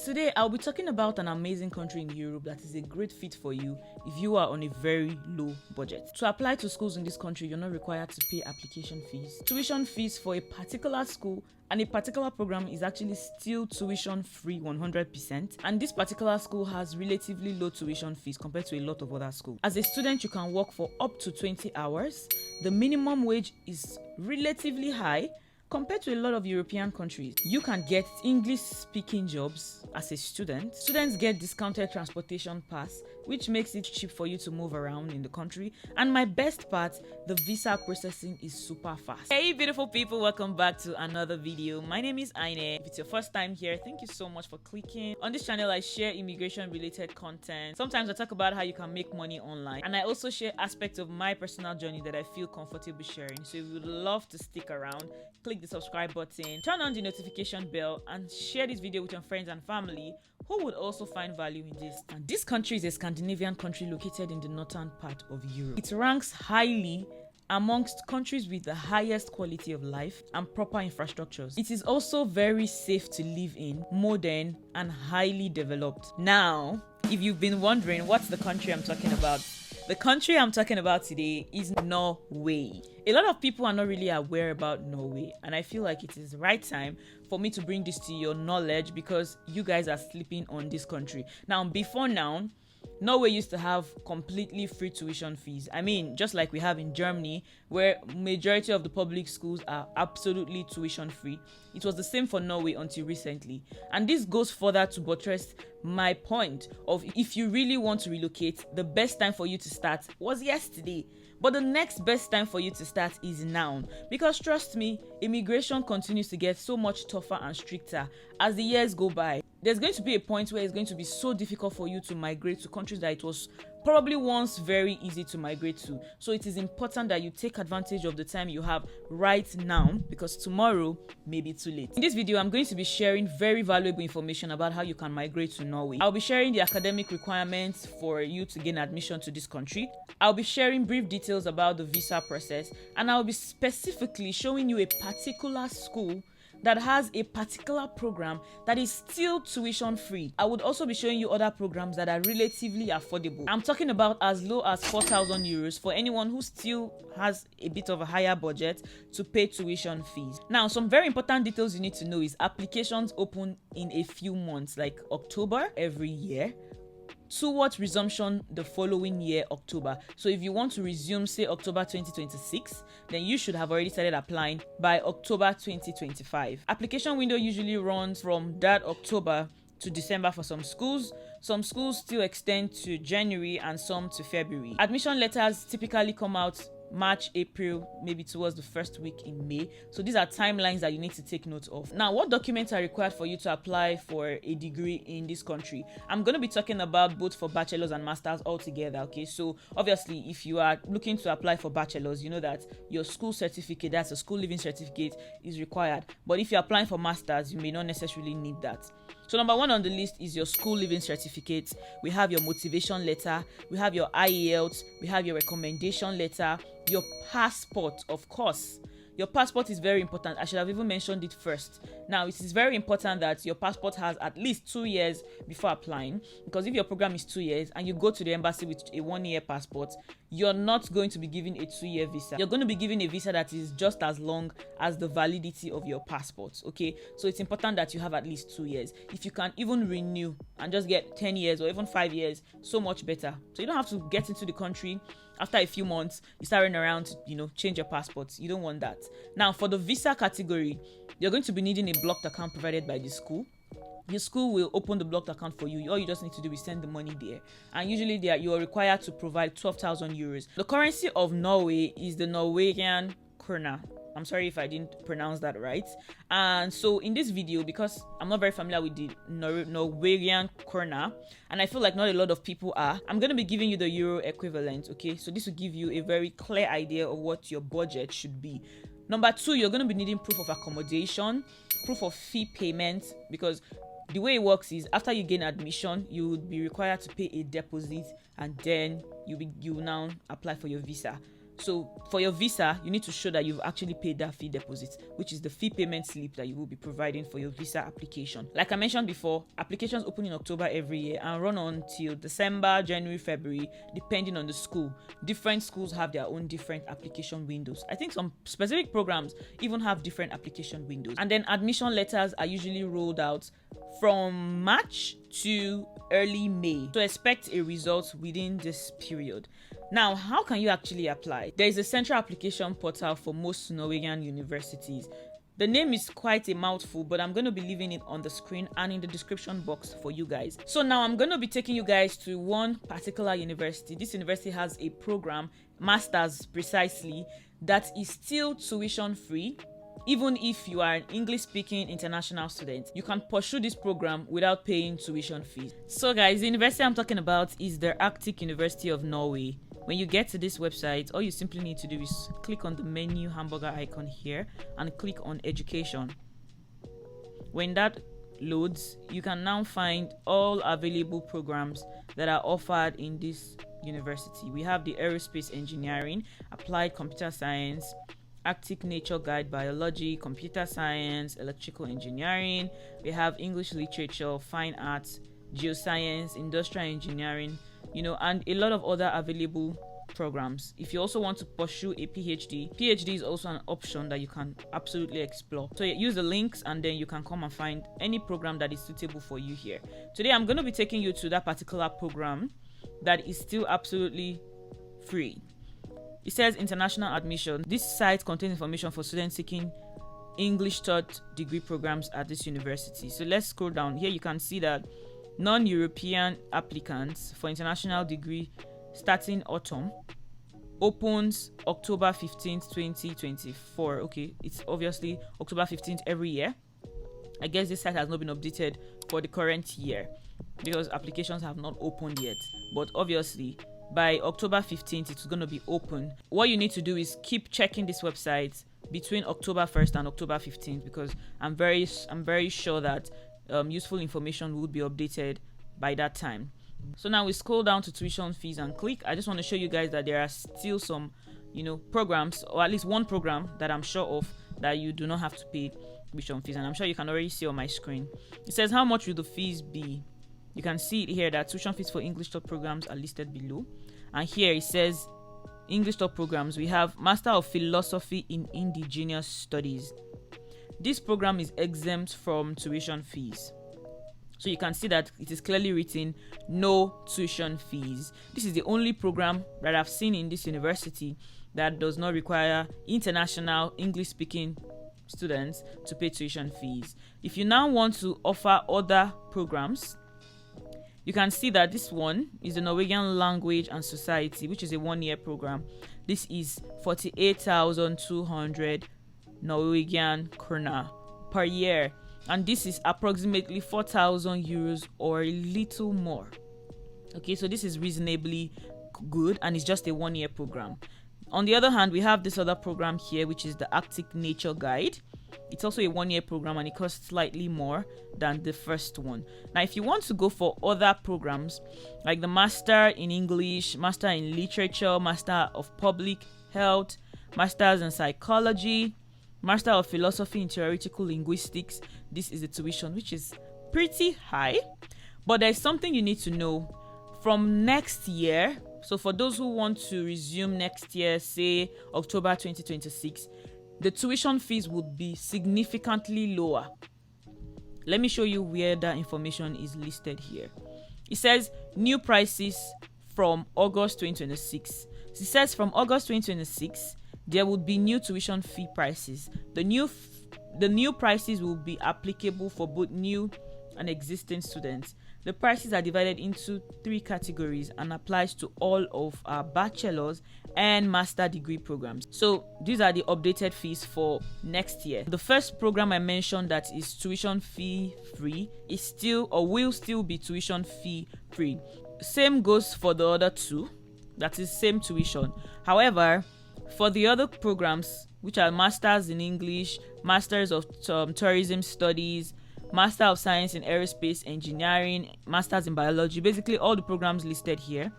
today I'll be talking about an amazing country in Europe that is a great fit for you if you are on a very low budget. To apply to schools in this country, you're not required to pay application fees. Tuition fees for a particular school and a particular program is actually still tuition free 100%, and this particular school has relatively low tuition fees compared to a lot of other schools. As a student, you can work for up to 20 hours. The minimum wage is relatively high compared to a lot of European countries. You can get English-speaking jobs as a student. Students get discounted transportation pass, which makes it cheap for you to move around in the country. And my best part, the visa processing is super fast. Hey beautiful people, welcome back to another video. My name is Aine. If it's your first time here, thank you so much for clicking. On this channel, I share immigration-related content. Sometimes I talk about how you can make money online. And I also share aspects of my personal journey that I feel comfortable sharing. So if you would love to stick around, click the subscribe button, turn on the notification bell, and share this video with your friends and family who would also find value in this. And this country is a Scandinavian country located in the northern part of Europe. It ranks highly amongst countries with the highest quality of life and proper infrastructures. It is also very safe to live in, modern and highly developed. Now, if you've been wondering what's the country I'm talking about, the country I'm talking about today is Norway. A lot of people are not really aware about Norway, and I feel like it is the right time for me to bring this to your knowledge because you guys are sleeping on this country. Now, before now, Norway used to have completely free tuition fees. I mean, just like we have in Germany, where majority of the public schools are absolutely tuition free. It was the same for Norway until recently. And this goes further to buttress my point of if you really want to relocate, the best time for you to start was yesterday. But the next best time for you to start is now. Because trust me, immigration continues to get so much tougher and stricter as the years go by. There's going to be a point where it's going to be so difficult for you to migrate to countries that it was probably once very easy to migrate to. So it is important that you take advantage of the time you have right now because tomorrow may be too late. In this video, I'm going to be sharing very valuable information about how you can migrate to Norway. I'll be sharing the academic requirements for you to gain admission to this country. I'll be sharing brief details about the visa process, and I'll be specifically showing you a particular school that has a particular program that is still tuition free. I would also be showing you other programs that are relatively affordable. I'm talking about as low as 4,000 euros for anyone who still has a bit of a higher budget to pay tuition fees. Now, some very important details you need to know is applications open in a few months, like October every year, towards resumption the following year, October. So if you want to resume, say October 2026, then you should have already started applying by October 2025. Application window usually runs from that October to December for some schools. Some schools still extend to January and some to February. Admission letters typically come out March, April, maybe towards the first week in May. So these are timelines that you need to take note of. Now, what documents are required for you to apply for a degree in this country? I'm going to be talking about both for bachelor's and master's all together, okay? So obviously, if you are looking to apply for bachelor's, you know that your school certificate, that's a school living certificate, is required. But if you're applying for master's, you may not necessarily need that. So number one on the list is your school living certificate. We have your motivation letter, we have your IELTS, we have your recommendation letter, your passport, of course. Your passport is very important. I should have even mentioned it first. Now, it is very important that your passport has at least 2 years before applying, because if your program is 2 years and you go to the embassy with a 1-year passport, you're not going to be given a 2-year visa. You're going to be given a visa that is just as long as the validity of your passport, okay? So it's important that you have at least 2 years. If you can even renew and just get 10 years or even 5 years, so much better. So you don't have to get into the country after a few months, you start running around to, change your passports. You don't want that. Now, for the visa category, you're going to be needing a blocked account provided by the school. Your school will open the blocked account for you. All you just need to do is send the money there. And usually you are required to provide 12,000 euros. The currency of Norway is the Norwegian krona. I'm sorry if I didn't pronounce that right. And so in this video, because I'm not very familiar with the Norwegian krona, and I feel like not a lot of people are, I'm going to be giving you the euro equivalent, okay? So this will give you a very clear idea of what your budget should be. Number two, you're going to be needing proof of accommodation, proof of fee payment, because the way it works is after you gain admission, you would be required to pay a deposit, and then you now apply for your visa. So for your visa, you need to show that you've actually paid that fee deposit, which is the fee payment slip that you will be providing for your visa application. Like I mentioned before, applications open in October every year and run on till December, January, February, depending on the school. Different schools have their own different application windows. I think some specific programs even have different application windows. And then admission letters are usually rolled out from March to early May. So expect a result within this period. Now, how can you actually apply? There is a central application portal for most Norwegian universities. The name is quite a mouthful, but I'm going to be leaving it on the screen and in the description box for you guys. So now I'm going to be taking you guys to one particular university. This university has a program, masters precisely, that is still tuition free. Even if you are an English-speaking international student, you can pursue this program without paying tuition fees. So guys, the university I'm talking about is the Arctic University of Norway. When you get to this website, all you simply need to do is click on the menu hamburger icon here and click on education. When that loads, you can now find all available programs that are offered in this university. We have the aerospace engineering, applied computer science, Arctic nature guide biology, computer science, electrical engineering. We have English literature, fine arts, geoscience, industrial engineering, and a lot of other available programs. If you also want to pursue a PhD is also an option that you can absolutely explore. So use the links and then you can come and find any program that is suitable for you here. Today I'm going to be taking you to that particular program that is still absolutely free. It says international admission. This site contains information for students seeking English taught degree programs at this university. So let's scroll down. Here you can see that non-European applicants for international degree starting autumn opens October 15th, 2024. Okay, it's obviously October 15th every year. I guess this site has not been updated for the current year because applications have not opened yet. But obviously, by October 15th, it's going to be open. What you need to do is keep checking this website between October 1st and October 15th because I'm very sure that useful information will be updated by that time. So now we scroll down to tuition fees and click. I just want to show you guys that there are still some, programs, or at least one program that I'm sure of that you do not have to pay tuition fees, and I'm sure you can already see on my screen. It says how much will the fees be. You can see it here that tuition fees for English taught programs are listed below, and here it says English taught programs. We have Master of Philosophy in Indigenous Studies. This program is exempt from tuition fees. So you can see that it is clearly written no tuition fees. This is the only program that I've seen in this university that does not require international English-speaking students to pay tuition fees. If you now want to offer other programs, you can see that this one is the Norwegian Language and Society, which is a one-year program. This is 48,200 Norwegian krona per year, and this is approximately 4,000 euros or a little more. Okay, so this is reasonably good and it's just a one-year program. On the other hand, we have this other program here, which is the Arctic Nature Guide. It's also a one-year program and it costs slightly more than the first one. Now, if you want to go for other programs like the Master in English, Master in Literature, Master of Public Health, Masters in Psychology, Master of Philosophy in Theoretical Linguistics, this is the tuition, which is pretty high. But there's something you need to know. From next year, so for those who want to resume next year, say October 2026, the tuition fees would be significantly lower. Let me show you where that information is listed here. It says new prices from August 2026. It says from August 2026, there would be new tuition fee prices. The new prices will be applicable for both new and existing students. The prices are divided into 3 categories and applies to all of our bachelor's and master degree programs. So these are the updated fees for next year. The first program I mentioned that is tuition fee free is still or will still be tuition fee free. Same goes for the other 2. That is same tuition. However, for the other programs, which are Masters in English, Masters of Tourism Studies, Master of Science in Aerospace Engineering, Masters in Biology, basically all the programs listed here,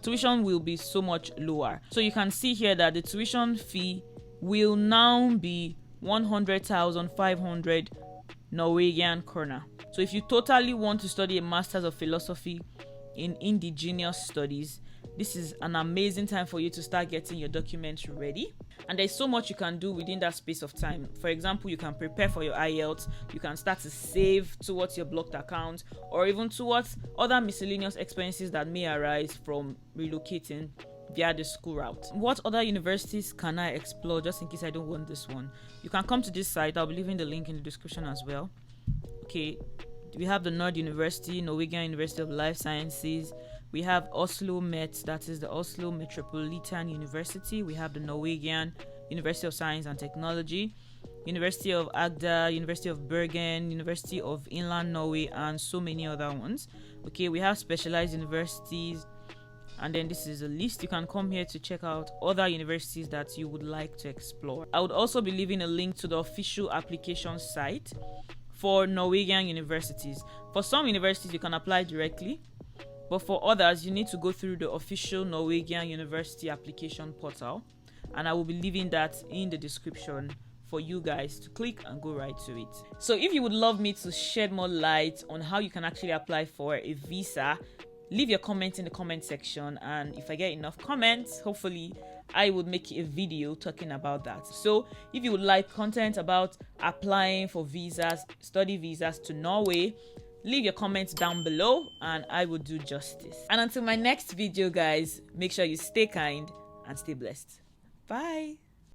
tuition will be so much lower. So you can see here that the tuition fee will now be 100,500 Norwegian kroner. So if you totally want to study a Master's of Philosophy in Indigenous Studies, this is an amazing time for you to start getting your documents ready. And there's so much you can do within that space of time. For example, you can prepare for your IELTS, you can start to save towards your blocked account, or even towards other miscellaneous expenses that may arise from relocating via the school route. What other universities can I explore, just in case I don't want this one? You can come to this site. I'll be leaving the link in the description as well. Okay, we have the Nord University, Norwegian University of Life Sciences. We have Oslo Met, that is the Oslo Metropolitan University. We have the Norwegian University of Science and Technology, University of Agder, University of Bergen, University of Inland Norway, and so many other ones. Okay, we have specialized universities, and then this is a list. You can come here to check out other universities that you would like to explore. I would also be leaving a link to the official application site for Norwegian universities. For some universities, you can apply directly, but for others, you need to go through the official Norwegian University application portal, and I will be leaving that in the description for you guys to click and go right to it. So if you would love me to shed more light on how you can actually apply for a visa, leave your comments in the comment section, and if I get enough comments, hopefully I would make a video talking about that. So if you would like content about applying for visas, study visas to Norway, leave your comments down below and I will do justice. And until my next video, guys, make sure you stay kind and stay blessed. Bye.